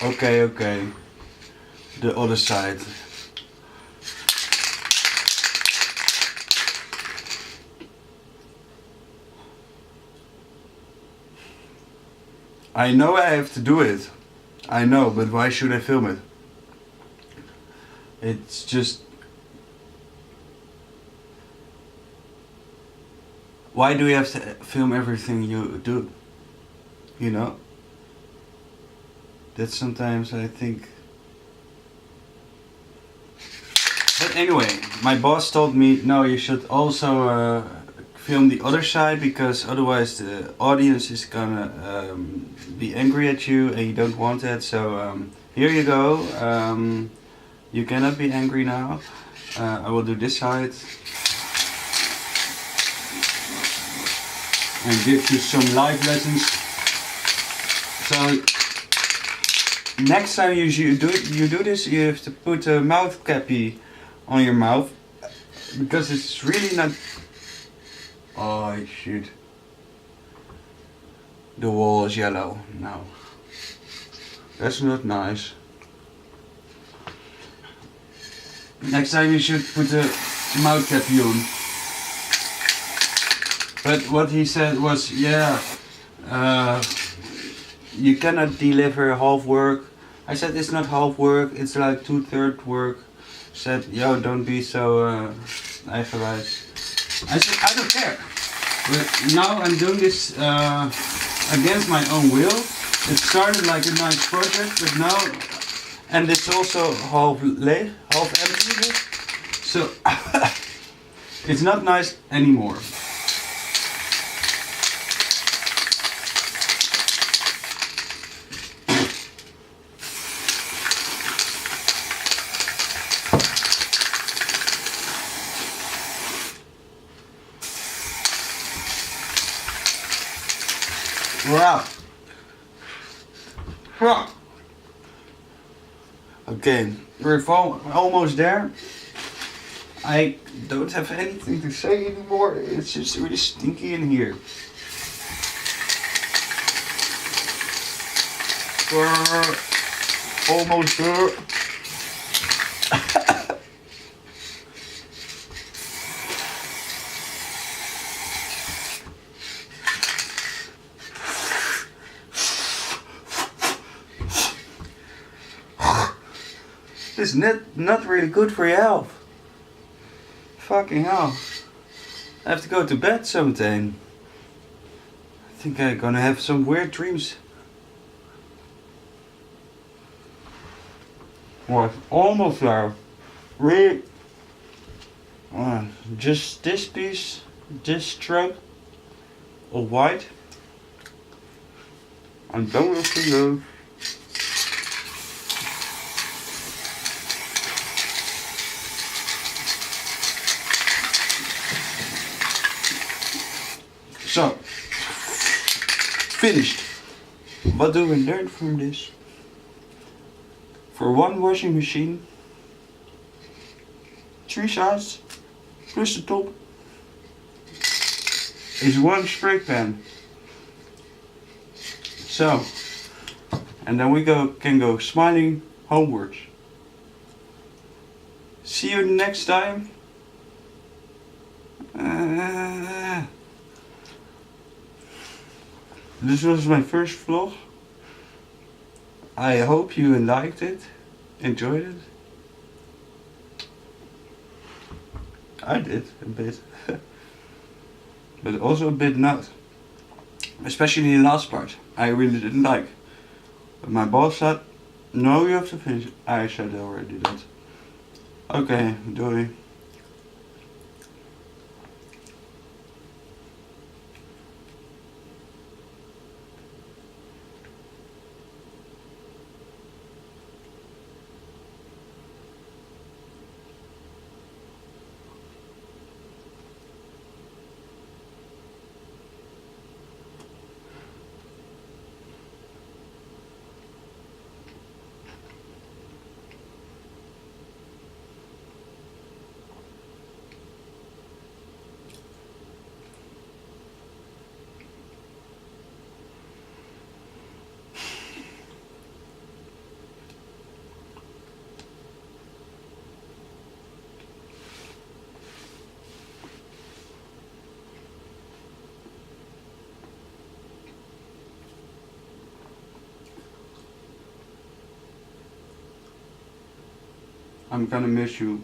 Okay. The other side. I know I have to do it. I know, but why should I film it? It's just... Why do you have to film everything you do? You know? That sometimes I think... But anyway, my boss told me, no, you should also film the other side, because otherwise the audience is gonna be angry at you and you don't want that. So here you go. You cannot be angry now. I will do this side and give you some life lessons. So next time you do this, you have to put a mouth cappy on your mouth, because it's really not... Oh shit. The wall is yellow now. That's not nice. Next time you should put a mouth cappy on. But what he said was, yeah, you cannot deliver half work. I said it's not half work, it's like 2/3 work. Said, yo, don't be so eigenwijs. I said, I don't care. But now I'm doing this against my own will. It started like a nice project, but now, and it's also half empty. So it's not nice anymore. Wow. Okay, we're almost there. I don't have anything to say anymore. It's just really stinky in here. We're almost there. This is not really good for your health. Fucking hell. I have to go to bed sometime. I think I'm gonna have some weird dreams. What? Almost there. Really? Just this piece, this strip of white. I'm done with the love. So, finished. What do we learn from this? For one washing machine, 3 sides plus the top is 1 spray pan. So, and then we can go smiling homewards. See you next time. This was my first vlog. I hope you liked it, enjoyed it. I did a bit, but also a bit not. Especially the last part, I really didn't like. But my boss said, no, you have to finish. I said already that. Okay, doei. I'm gonna miss you.